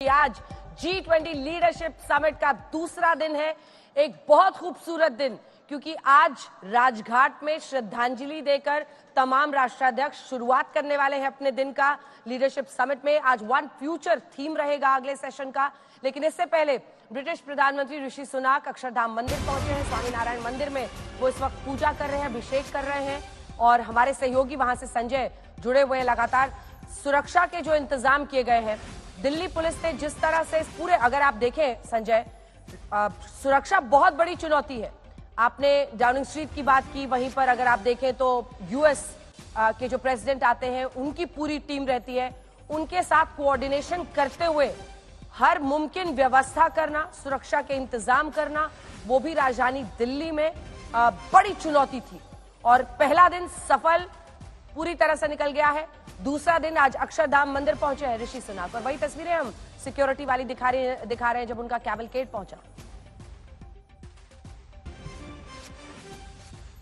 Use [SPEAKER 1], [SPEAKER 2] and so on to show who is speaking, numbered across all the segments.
[SPEAKER 1] क्योंकि आज G20 leadership summit का दूसरा दिन है। एक बहुत खूबसूरत दिन, क्योंकि आज राजघाट में श्रद्धांजलि देकर तमाम राष्ट्राध्यक्ष शुरुआत करने वाले हैं अपने दिन का लीडरशिप समिट में। आज वन फ्यूचर थीम रहेगा अगले सेशन का। लेकिन इससे पहले ब्रिटिश प्रधानमंत्री ऋषि सुनाक अक्षरधाम मंदिर पहुंचे हैं। स्वामीनारायण मंदिर में वो इस वक्त पूजा कर रहे हैं, अभिषेक कर रहे हैं, और हमारे सहयोगी वहां से संजय जुड़े हुए हैं लगातार। सुरक्षा के जो इंतजाम किए गए हैं, दिल्ली पुलिस ने जिस तरह से पूरे, अगर आप देखें संजय, सुरक्षा बहुत बड़ी चुनौती है। आपने डाउनिंग स्ट्रीट की बात की, वहीं पर अगर आप देखें तो यूएस के जो प्रेसिडेंट आते हैं उनकी पूरी टीम रहती है। उनके साथ कोऑर्डिनेशन करते हुए हर मुमकिन व्यवस्था करना, सुरक्षा के इंतजाम करना, वो भी राजधानी दिल्ली में बड़ी चुनौती थी। और पहला दिन सफल पूरी तरह से निकल गया है। दूसरा दिन आज अक्षरधाम मंदिर पहुंचे हैं ऋषि सुनाक, और वही तस्वीरें हम सिक्योरिटी वाली दिखा रहे हैं जब उनका कैवलकेड पहुंचा।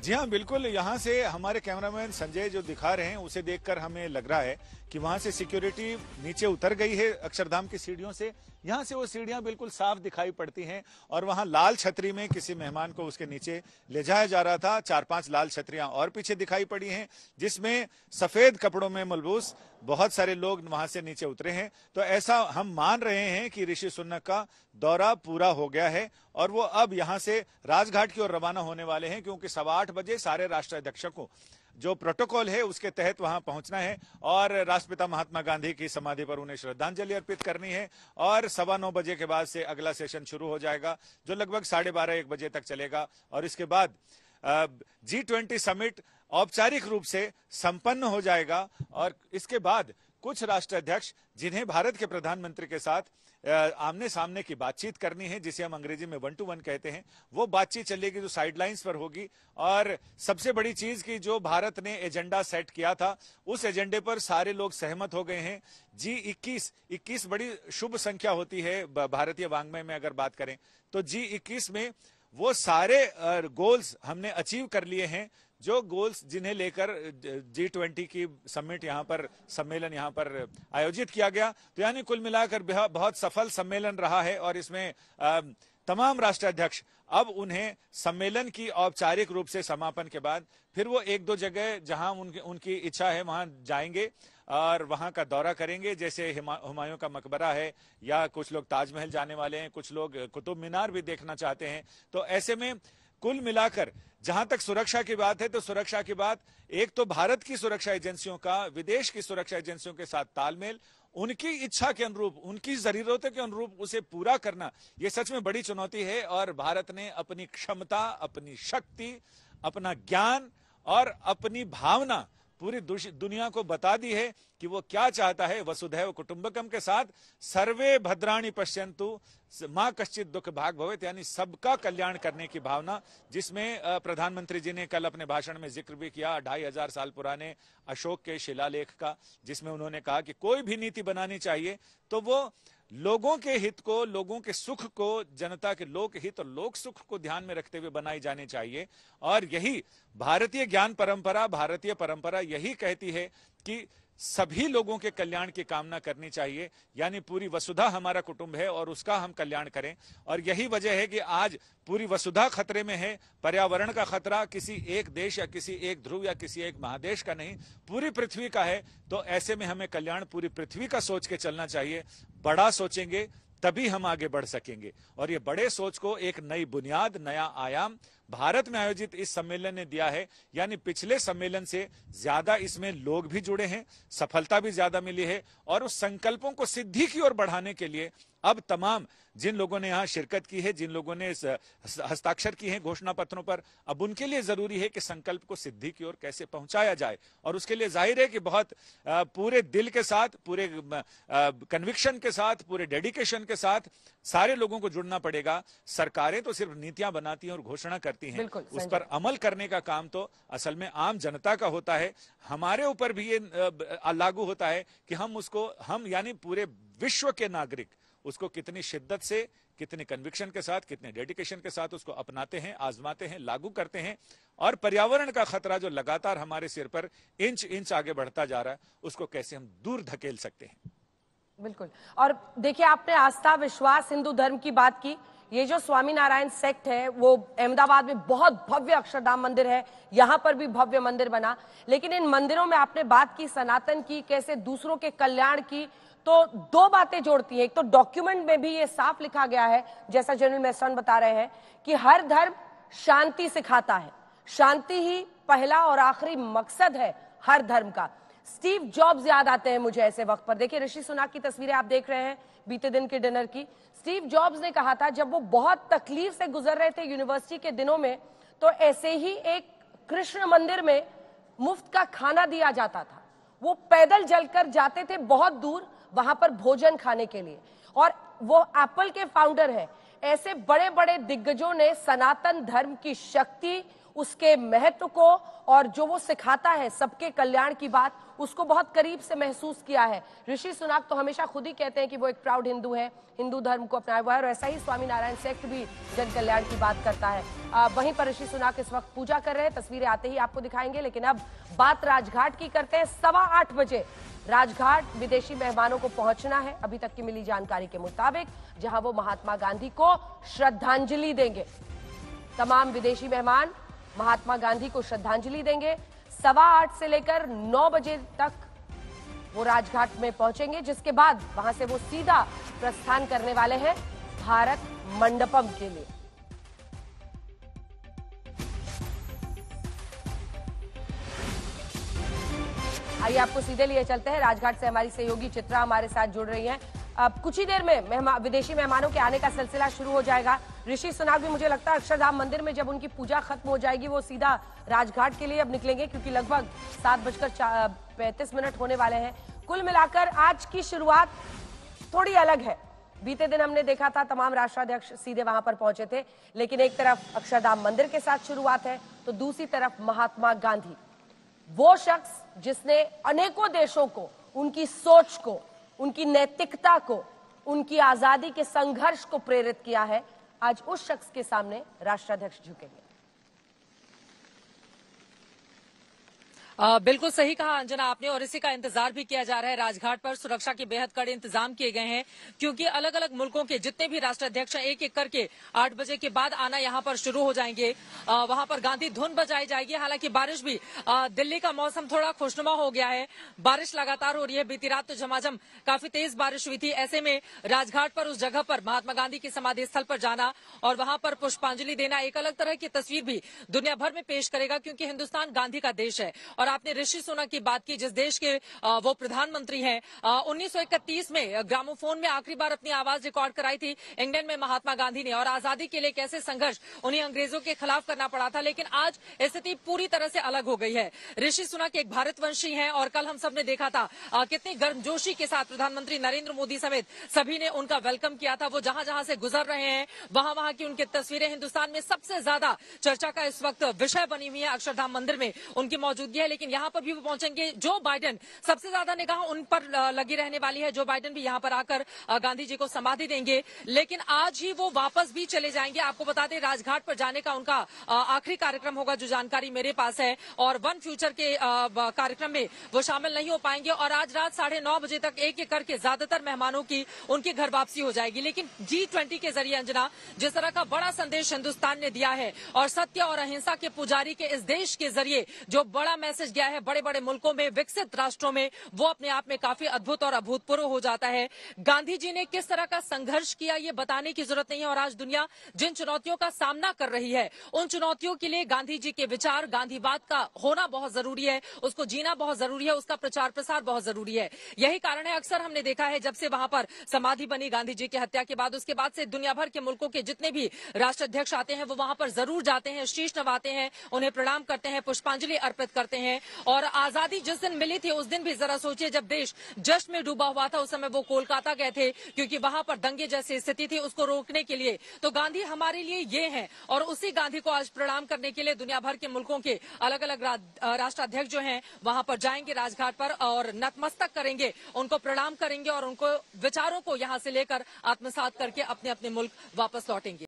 [SPEAKER 2] जी हाँ, बिल्कुल। यहाँ से हमारे कैमरामैन संजय जो दिखा रहे हैं उसे देखकर हमें लग रहा है कि वहां से सिक्योरिटी नीचे उतर गई है अक्षरधाम की सीढ़ियों से। यहाँ से वो सीढ़ियां बिल्कुल साफ दिखाई पड़ती हैं, और वहां लाल छतरी में किसी मेहमान को उसके नीचे ले जाया जा रहा था। 4-5 लाल छतरियां और पीछे दिखाई पड़ी हैं, जिसमें सफेद कपड़ों में मलबूस बहुत सारे लोग वहां से नीचे उतरे हैं। तो ऐसा हम मान रहे हैं कि ऋषि सुनक का दौरा पूरा हो गया है और वो अब यहां से राजघाट की ओर रवाना होने वाले हैं, क्योंकि 8:15 बजे सारे राष्ट्राध्यक्षों को जो प्रोटोकॉल है उसके तहत वहां पहुंचना है और राष्ट्रपिता महात्मा गांधी की समाधि पर उन्हें श्रद्धांजलि अर्पित करनी है। और 9:15 बजे के बाद से अगला सेशन शुरू हो जाएगा, जो लगभग 12:30-1 बजे तक चलेगा। और इसके बाद G20 समिट औपचारिक रूप से संपन्न हो जाएगा। और इसके बाद कुछ राष्ट्राध्यक्ष जिन्हें भारत के प्रधानमंत्री के साथ आमने सामने की बातचीत करनी है, जिसे हम अंग्रेजी में 1-to-1 कहते हैं, वो बातचीत चलेगी जो साइडलाइंस पर होगी। और सबसे बड़ी चीज की जो भारत ने एजेंडा सेट किया था, उस एजेंडे पर सारे लोग सहमत हो गए हैं। G21 बड़ी शुभ संख्या होती है भारतीय वांग्मय में अगर बात करें तो। G21 में वो सारे गोल्स हमने अचीव कर लिए हैं, जो गोल्स जिन्हें लेकर G20 की समिट यहाँ पर, सम्मेलन यहाँ पर आयोजित किया गया। तो यानी कुल मिलाकर बहुत सफल सम्मेलन रहा है। और इसमें तमाम राष्ट्राध्यक्ष अब उन्हें सम्मेलन की औपचारिक रूप से समापन के बाद फिर वो 1-2 जगह जहां उनकी इच्छा है वहां जाएंगे और वहां का दौरा करेंगे। जैसे हुमायूं का मकबरा है, या कुछ लोग ताजमहल जाने वाले हैं, कुछ लोग कुतुब मीनार भी देखना चाहते हैं। तो ऐसे में कुल मिलाकर जहां तक सुरक्षा की बात है, तो सुरक्षा की बात, एक तो भारत की सुरक्षा एजेंसियों का विदेश की सुरक्षा एजेंसियों के साथ तालमेल, उनकी इच्छा के अनुरूप, उनकी जरूरतों के अनुरूप उसे पूरा करना, यह सच में बड़ी चुनौती है। और भारत ने अपनी क्षमता, अपनी शक्ति, अपना ज्ञान और अपनी भावना पूरी दुनिया को बता दी है कि वो क्या चाहता है। वसुधैव कुटुंबकम के साथ सर्वे भद्राणि पश्यन्तु मां कश्चित दुख भाग भवेत्, यानी सबका कल्याण करने की भावना, जिसमें प्रधानमंत्री जी ने कल अपने भाषण में जिक्र भी किया 2500 साल पुराने अशोक के शिलालेख का, जिसमें उन्होंने कहा कि कोई भी नीति बनानी चाहिए तो वो लोगों के हित को, लोगों के सुख को, जनता के लोक हित और लोक सुख को ध्यान में रखते हुए बनाई जानी चाहिए। और यही भारतीय ज्ञान परंपरा, भारतीय परंपरा यही कहती है कि सभी लोगों के कल्याण की कामना करनी चाहिए, यानी पूरी वसुधा हमारा कुटुंब है और उसका हम कल्याण करें। और यही वजह है कि आज पूरी वसुधा खतरे में है। पर्यावरण का खतरा किसी एक देश या किसी एक ध्रुव या किसी एक महादेश का नहीं, पूरी पृथ्वी का है। तो ऐसे में हमें कल्याण पूरी पृथ्वी का सोच के चलना चाहिए। बड़ा सोचेंगे तभी हम आगे बढ़ सकेंगे। और ये बड़े सोच को एक नई बुनियाद, नया आयाम भारत में आयोजित इस सम्मेलन ने दिया है। यानी पिछले सम्मेलन से ज्यादा इसमें लोग भी जुड़े हैं, सफलता भी ज्यादा मिली है। और उस संकल्पों को सिद्धि की ओर बढ़ाने के लिए अब तमाम जिन लोगों ने यहाँ शिरकत की है, जिन लोगों ने हस्ताक्षर किए हैं घोषणा पत्रों पर, अब उनके लिए जरूरी है कि संकल्प को सिद्धि की ओर कैसे पहुंचाया जाए। और उसके लिए जाहिर है कि बहुत पूरे दिल के साथ, पूरे कन्विक्शन के साथ, पूरे डेडिकेशन के साथ सारे लोगों को जुड़ना पड़ेगा। सरकारें तो सिर्फ नीतियां बनाती हैं और घोषणा करती हैं, उस पर अमल करने का काम तो असल में आम जनता का होता है। हमारे ऊपर भी ये लागू होता है कि हम यानी पूरे विश्व के नागरिक उसको कितनी शिद्दत से, कितने कन्विक्शन के साथ, कितने डेडिकेशन के साथ उसको अपनाते हैं, आजमाते हैं, लागू करते हैं। और पर्यावरण का खतरा जो लगातार हमारे सिर पर इंच इंच आगे बढ़ता जा रहा है, उसको कैसे हम दूर धकेल सकते हैं।
[SPEAKER 1] बिल्कुल। और देखिए, आपने आस्था, विश्वास, हिंदू धर्म की बात की। ये जो स्वामीनारायण सेक्ट है वो अहमदाबाद में बहुत भव्य अक्षरधाम मंदिर है, यहाँ पर भी भव्य मंदिर बना। लेकिन इन मंदिरों में आपने बात की सनातन की, कैसे दूसरों के कल्याण की, तो दो बातें जोड़ती है। एक तो डॉक्यूमेंट में भी ये साफ लिखा गया है, जैसा जनरल मेस्ट्रॉन बता रहे हैं, कि हर धर्म शांति सिखाता है। शांति ही पहला और आखिरी मकसद है हर धर्म का। स्टीव जॉब्स याद आते हैं मुझे ऐसे वक्त पर। देखिए, ऋषि सुनाक की तस्वीरें आप देख रहे हैं बीते दिन के डिनर की। स्टीव जॉब्स ने कहा था, जब वो बहुत तकलीफ से गुजर रहे थे यूनिवर्सिटी के दिनों में, तो ऐसे ही एक कृष्ण मंदिर में मुफ्त का खाना दिया जाता था। वो पैदल चलकर जाते थे बहुत दूर वहां पर भोजन खाने के लिए। और वो एप्पल के फाउंडर है। ऐसे बड़े बड़े दिग्गजों ने सनातन धर्म की शक्ति, उसके महत्व को, और जो वो सिखाता है सबके कल्याण की बात, उसको बहुत करीब से महसूस किया है। ऋषि सुनाक तो हमेशा खुद ही कहते हैं कि वो एक प्राउड हिंदू है, हिंदू धर्म को अपनाया हुआ है, और ऐसा ही स्वामीनारायण सेक्ट भी जन कल्याण की बात करता है। वहीं पर ऋषि सुनाक इस वक्त पूजा कर रहे हैं, तस्वीरें आते ही आपको दिखाएंगे। लेकिन अब बात राजघाट की करते हैं। 8:15 बजे राजघाट विदेशी मेहमानों को पहुंचना है, अभी तक की मिली जानकारी के मुताबिक, जहां वो महात्मा गांधी को श्रद्धांजलि देंगे। तमाम विदेशी मेहमान महात्मा गांधी को श्रद्धांजलि देंगे। 8:15 से लेकर 9 बजे तक वो राजघाट में पहुंचेंगे, जिसके बाद वहां से वो सीधा प्रस्थान करने वाले हैं भारत मंडपम के लिए। आइए आपको सीधे लिए चलते हैं। राजघाट से हमारी सहयोगी चित्रा हमारे साथ जुड़ रही हैं। अब कुछ ही देर में विदेशी मेहमानों के आने का सिलसिला शुरू हो जाएगा। ऋषि सुनाक भी, मुझे लगता है अक्षरधाम मंदिर में जब उनकी पूजा खत्म हो जाएगी, वो सीधा राजघाट के लिए अब निकलेंगे, क्योंकि लगभग 7:35 होने वाले हैं। कुल मिलाकर आज की शुरुआत थोड़ी अलग है। बीते दिन हमने देखा था तमाम राष्ट्राध्यक्ष सीधे वहां पर पहुंचे थे, लेकिन एक तरफ अक्षरधाम मंदिर के साथ शुरुआत है, तो दूसरी तरफ महात्मा गांधी, वो शख्स जिसने अनेकों देशों को, उनकी सोच को, उनकी नैतिकता को, उनकी आजादी के संघर्ष को प्रेरित किया है, आज उस शख्स के सामने राष्ट्राध्यक्ष झुकेंगे।
[SPEAKER 3] बिल्कुल सही कहा अंजना आपने, और इसी का इंतजार भी किया जा रहा है। राजघाट पर सुरक्षा के बेहद कड़े इंतजाम किए गए हैं, क्योंकि अलग अलग मुल्कों के जितने भी राष्ट्राध्यक्ष एक एक करके 8 बजे के बाद आना यहां पर शुरू हो जाएंगे। वहां पर गांधी धुन बजाई जाएगी। हालांकि बारिश भी, दिल्ली का मौसम थोड़ा खुशनुमा हो गया है, बारिश लगातार हो रही है। बीती रात तो झमाझम काफी तेज बारिश हुई थी। ऐसे में राजघाट पर उस जगह पर महात्मा गांधी की समाधि स्थल पर जाना और वहां पर पुष्पांजलि देना एक अलग तरह की तस्वीर भी दुनिया भर में पेश करेगा, क्योंकि हिंदुस्तान गांधी का देश है। और आपने ऋषि सुनाक की बात की, जिस देश के वो प्रधानमंत्री हैं। 1931 में ग्रामोफोन में आखिरी बार अपनी आवाज रिकॉर्ड कराई थी इंग्लैंड में महात्मा गांधी ने, और आजादी के लिए कैसे संघर्ष उन्हें अंग्रेजों के खिलाफ करना पड़ा था। लेकिन आज स्थिति पूरी तरह से अलग हो गई है। ऋषि सुनाक एक भारतवंशी हैं, और कल हम सब ने देखा था कितनी गर्मजोशी के साथ प्रधानमंत्री नरेंद्र मोदी समेत सभी ने उनका वेलकम किया था। वो जहां जहां से गुजर रहे हैं, वहां वहां की उनकी तस्वीरें हिंदुस्तान में सबसे ज्यादा चर्चा का इस वक्त विषय बनी हुई है। अक्षरधाम मंदिर में उनकी मौजूदगी है, लेकिन यहाँ पर भी वो पहुंचेंगे। जो बाइडेन, सबसे ज्यादा निगाह उन पर लगी रहने वाली है। जो बाइडेन भी यहाँ पर आकर गांधी जी को समाधि देंगे, लेकिन आज ही वो वापस भी चले जाएंगे। आपको बता दें, राजघाट पर जाने का उनका आखिरी कार्यक्रम होगा, जो जानकारी मेरे पास है, और वन फ्यूचर के कार्यक्रम में वो शामिल नहीं हो पाएंगे। और आज रात 9:30 बजे तक एक एक करके ज्यादातर मेहमानों की उनके घर वापसी हो जाएगी। लेकिन G20 के जरिए अंजना, जिस तरह का बड़ा संदेश हिंदुस्तान ने दिया है, और सत्य और अहिंसा के पुजारी के इस देश के जरिए जो बड़ा मैसेज गया है बड़े बड़े मुल्कों में, विकसित राष्ट्रों में, वो अपने आप में काफी अद्भुत और अभूतपूर्व हो जाता है। गांधी जी ने किस तरह का संघर्ष किया, ये बताने की जरूरत नहीं है। और आज दुनिया जिन चुनौतियों का सामना कर रही है, उन चुनौतियों के लिए गांधी जी के विचार, गांधीवाद का होना बहुत जरूरी है, उसको जीना बहुत जरूरी है, उसका प्रचार प्रसार बहुत जरूरी है। यही कारण है, अक्सर हमने देखा है, जब से वहां पर समाधि बनी गांधी जी की हत्या के बाद, उसके बाद से दुनिया भर के मुल्कों के जितने भी राष्ट्राध्यक्ष आते हैं, वो वहां पर जरूर जाते हैं, शीश नवाते हैं, उन्हें प्रणाम करते हैं, पुष्पांजलि अर्पित करते हैं। और आजादी जिस दिन मिली थी, उस दिन भी जरा सोचिए, जब देश जश्न में डूबा हुआ था, उस समय वो कोलकाता गए थे, क्योंकि वहां पर दंगे जैसी स्थिति थी, उसको रोकने के लिए। तो गांधी हमारे लिए ये हैं, और उसी गांधी को आज प्रणाम करने के लिए दुनिया भर के मुल्कों के अलग अलग राष्ट्राध्यक्ष जो हैं, वहां पर जाएंगे राजघाट पर, और नतमस्तक करेंगे, उनको प्रणाम करेंगे, और उनको विचारों को यहां से लेकर आत्मसात करके अपने अपने मुल्क वापस लौटेंगे।